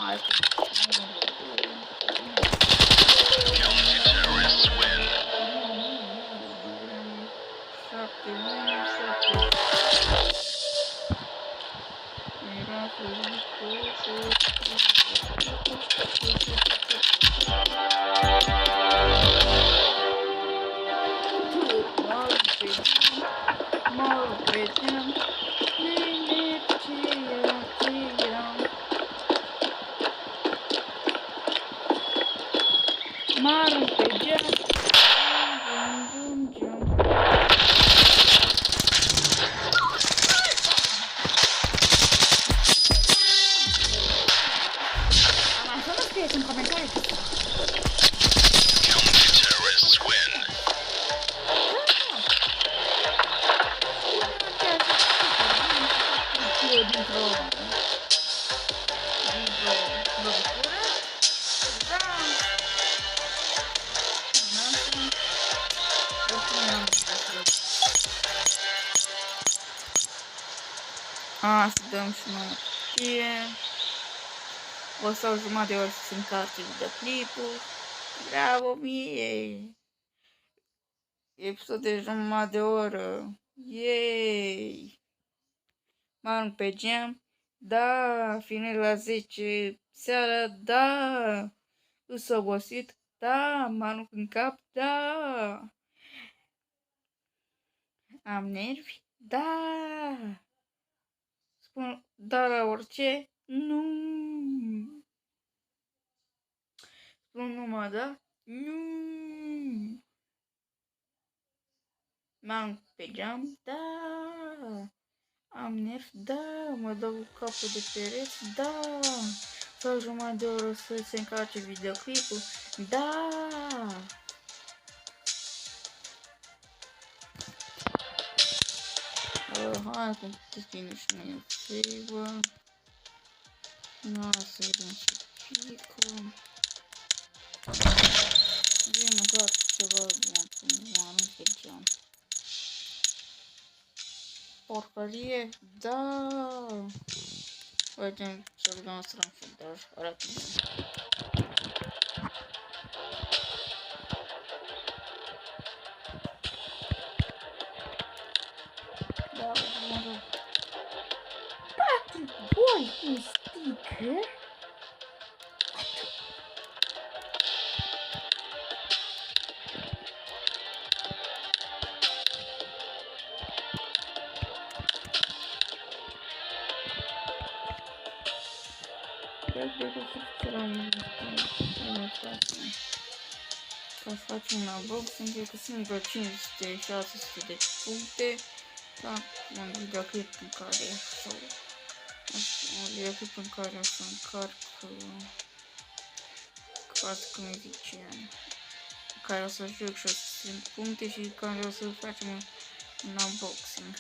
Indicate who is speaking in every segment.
Speaker 1: Hai cu... Să dăm și noiție. O să au jumătate de oră să se încarce videoclipul. Bravo mie! Episod de jumătate de oră. Yay! Mă arunc pe geam. Da! Finele la 10 seara. Da! Îs obosit. Da! Mă arunc în cap. Da! Am nervi. Da! Spun da la orice. Nu! Spun numai da. Nu! Mă arunc pe geam. Da! Am nervi. Da! Mă dau cu capul de pereți. Da! Sau jumătate de oră să se încarce videoclipul. Da! Hai cum te finish my favor. Nu să vedem și picul. Vin măcar ceva bun cum mă arunc pe geam. Porcărie? Da! Vedem să-l demonstrăm și dar arată bine. Da, mă rog. 4 boli cu stică? Ca să facem un unboxing, cred că sunt vreo 500-600 de puncte. Da, un videoclip în care o să încarc, cum îi zice, care o să joc și o să simt puncte și care o să facem un unboxing.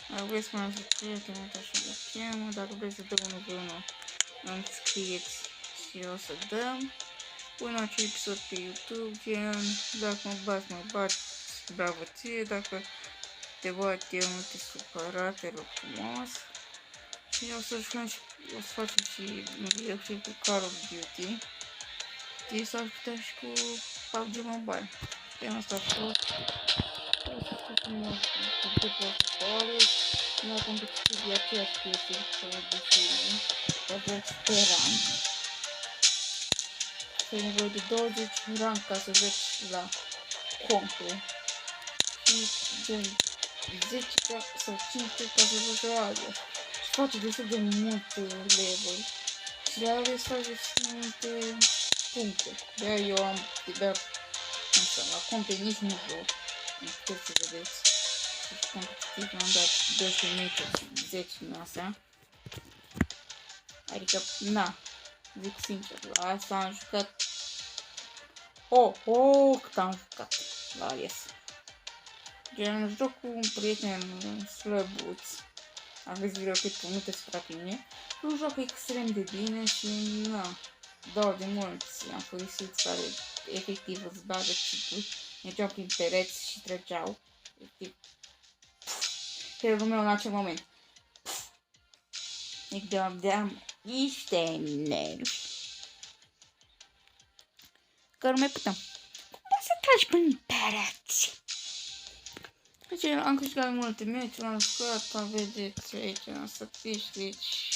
Speaker 1: Dacă vreți să mă prieten, așa de cheamă, dacă vreți să dăm unul pe unul, îmi scrieți și o să dăm. Pun acel episod pe YouTube, gen, dacă mă bați, bravo ție, dacă te bat eu, nu te supăra, te rog frumos. Și o să jucăm și, o să facem și un videoclip cu Call of Duty. Și s-ar putea și cu PUBG Mobile. Tema asta a fost. O să facem o competiție acolo. La competiție de aceeași chestie de film. Dar speram. Să ai nevoie de 20 rank ca să joci la compre. Și gen 10 sau 15 ca să joci la alea. Și face destul de multe level. Și la alea să faci multe puncte. De-aia eu am, de-aia la compre nici nu vreau. Nu puteți să vedeți. Și competitiv am dat 200 metri și 10 din astea. Adică, na, zic sincer, la asta am jucat. Cât am jucat la ales. Gen, joc cu un prieten slăbuț. Aveți videoclipul, nu te supăra pe mine. Nu joc extrem de bine și, na, dau de mulți. Am folosiți care efectiv îți bagă citul. Mergeau prin pereți și treceau. Efectiv. Creierul meu în acel moment. Ik dădeam niște nervi. Că nu mai puteam. Cum poți să tragi prin pereți? Deci am câștigat multe meciuri, am jucat, vedeți aici în statistici.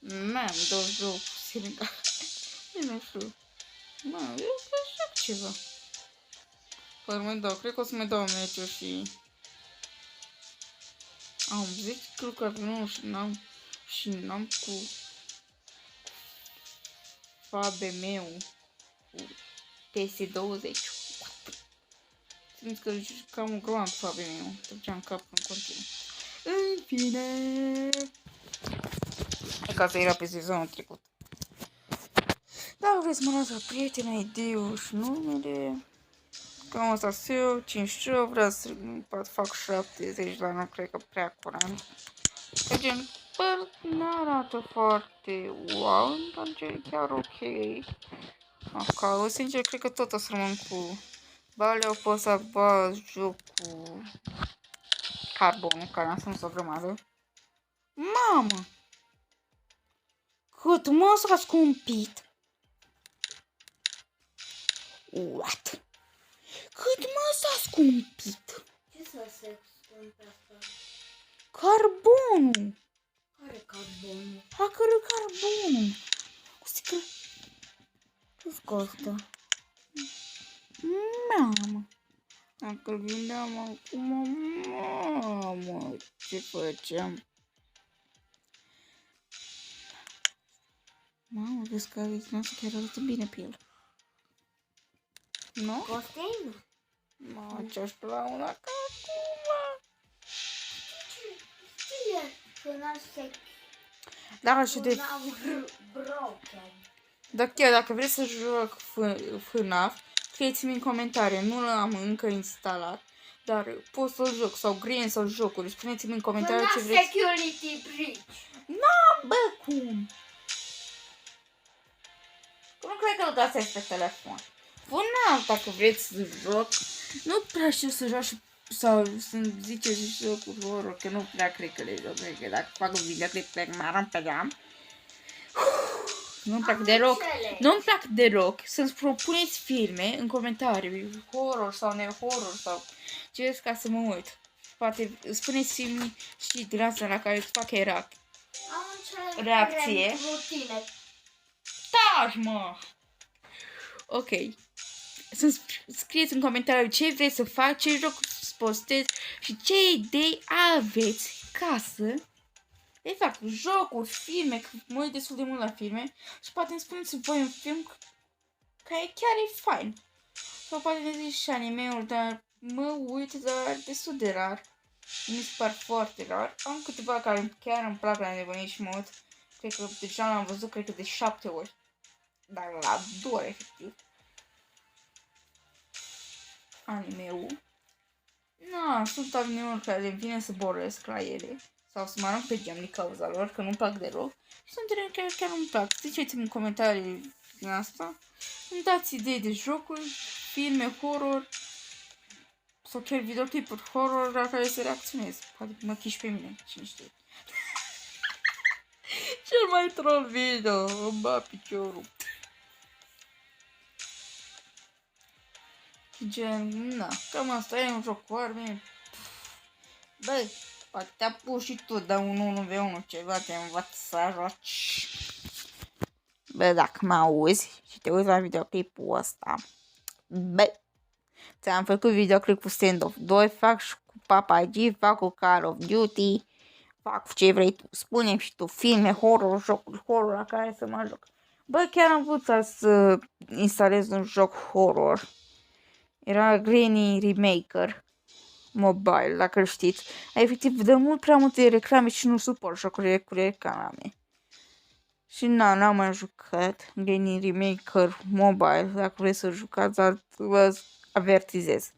Speaker 1: Mam, 22 cu Senegal. Nu știu. Eu joc ceva. Păi mai dau, cred că o să mai dau meciuri și... Am 10 kg și n-am cu Fabe meu cu PS20. Simți că cam un groan cu Fabe meu. Trăgeam cap în continuu. În fine... E ca să era pe sezonul trecut. Dacă vreți să mă las la prietena, ideu și numele... Cam asta eu, 58, vreau să fac 70, dar nu cred că prea curant. Că gen, n-arată foarte wow, dar gen chiar ok. Acolo, sincer, cred că tot o să rămân cu bale, au fost să joc cu carbonul, care am strâns o grămadă. Mamă! Cât mă s-a scumpit? What? Cât mă s-a scumpit?
Speaker 2: Ce să se scumpe asta?
Speaker 1: Carbonul!
Speaker 2: Care carbonul?
Speaker 1: Care carbonul? Ce-ți costă? Mamă! Dacă vindeam acum, mamă, ce făceam? Mamă, vezi că noastră chiar arată bine pe el. Nu?
Speaker 2: Costin?
Speaker 1: Mamă, ce-aș la una ca acum.
Speaker 2: Știe că n-ar se...
Speaker 1: Da, și de...
Speaker 2: broken.
Speaker 1: Dar chiar dacă vreți să joc FNAF, scrieți-mi în comentarii. Nu l-am încă instalat, dar pot să-l joc sau green sau jocuri. Spuneți-mi în comentarii ce vreți.
Speaker 2: Security breach.
Speaker 1: Na, bă, cum? Nu cred că îl găsesc pe telefon. FNAF, dacă vreți să joc, nu prea știu să joc sau să-mi ziceți jocuri horror, că nu prea cred că le joc. Cred că dacă fac un videoclip pe mă arăm pe geam. Nu-mi plac deloc. Nu-mi plac deloc să-mi propuneți filme în comentarii, horror sau ne-horror sau ce vreți ca să mă uit. Poate spuneți-mi și din asta la care îți fac reacție. Taci, mă! Ok. Să scrieți în comentarii ce vreți să fac, ce joc să postez și ce idei aveți ca să le fac jocuri, filme, că mă uit destul de mult la filme și poate îmi spuneți voi un film care chiar e fain. Sau poate ne zici și anime-uri, dar mă uit, dar destul de rar. Mi se par foarte rar. Am câteva care chiar îmi plac la nebunii și mă uit. Cred că deja l-am văzut, cred că de 7 ori. Dar la 2 ori, efectiv. Anime-ul. Na, sunt anime-uri care îmi vine să boresc la ele. Sau să mă arunc pe geam din cauza lor, că nu-mi plac deloc. Și sunt anime care chiar nu-mi plac. Ziceți-mi în comentarii din asta. Îmi dați idei de jocuri, filme, horror. Sau chiar videoclipuri horror la care să reacționez. Poate mă chiși pe mine, cine știe. Cel mai troll video, îmi bat piciorul. Gen, na, cam asta e un joc cu arme. Băi, poate te apuci și tu de un 1v1 ceva, te învață să joci. Bă, dacă mă auzi și te uiți la videoclipul ăsta, bă, ți-am făcut videoclip cu Standoff 2, fac și cu Papagi, fac cu Call of Duty, fac cu ce vrei tu, spune-mi și tu filme, horror, jocuri horror la care să mă joc. Bă, chiar am vrut să instalez un joc horror. Era Granny Remaker Mobile, dacă îl știți. Efectiv, dă mult prea multe reclame și nu suport jocurile cu reclame. Și n-am mai jucat Granny Remaker Mobile, dacă vreți să jucați, dar vă avertizez.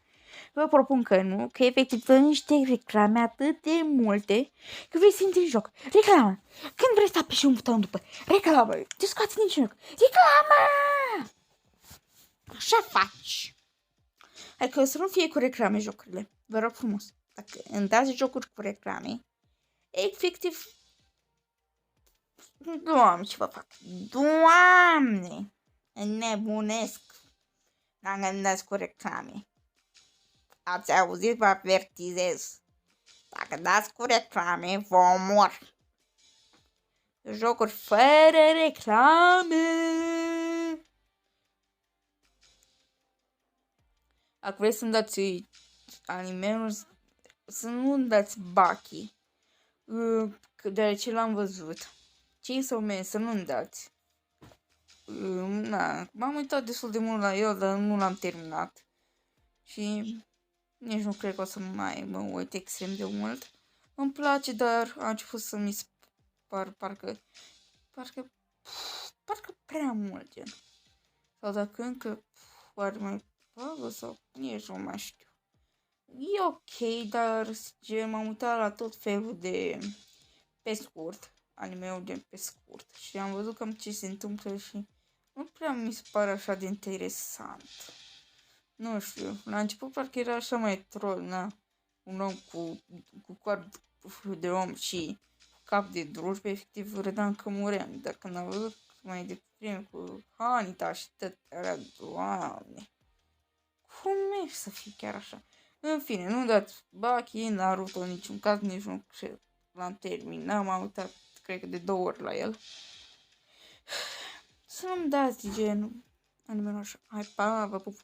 Speaker 1: Vă propun că nu, că efectiv dă niște reclame atât de multe, că vrei să intri în joc. Reclamă! Când vrei să apeși un buton după, reclamă! Te scoate din joc. Reclamă! Așa faci. Adică să nu fie cu reclame jocurile. Vă rog frumos. Dacă îmi dați jocuri cu reclame, efectiv Doamne, ce vă fac? Doamne! Nebunesc! Dacă îmi dați cu reclame. Ați auzit, vă avertizez. Dacă dați cu reclame, vă omor. Jocuri fără reclame. Dacă vreți să-mi dați anime-uri, să nu dați Baki. Deoarece l-am văzut. Chainsaw Man, să nu-mi dați. Na, m-am uitat destul de mult la el, dar nu l-am terminat. Și nici nu cred că o să mai mă uit extrem de mult. Îmi place, dar a început să mi parcă prea mult, gen. Sau dacă încă oare mai pagă sau nici nu mai știu. E ok, dar gen m-am uitat la tot felul de pe scurt, anime-uri de pe scurt. Și am văzut cam ce se întâmplă și nu prea mi se pare așa de interesant. Nu știu, la început parcă era așa mai troll, na? Un om cu corp de om și cap de drujbe, efectiv râdeam că muream. Dar când am văzut mai devreme cu Hanita și tot, era, Doamne, cum mergi să fii chiar așa? În fine, nu dați Baki, Naruto în niciun caz, nici nu cred. L-am terminat, m-am uitat, cred că de 2 ori la el. Să nu-mi dați gen anime așa. Hai, pa, vă pup.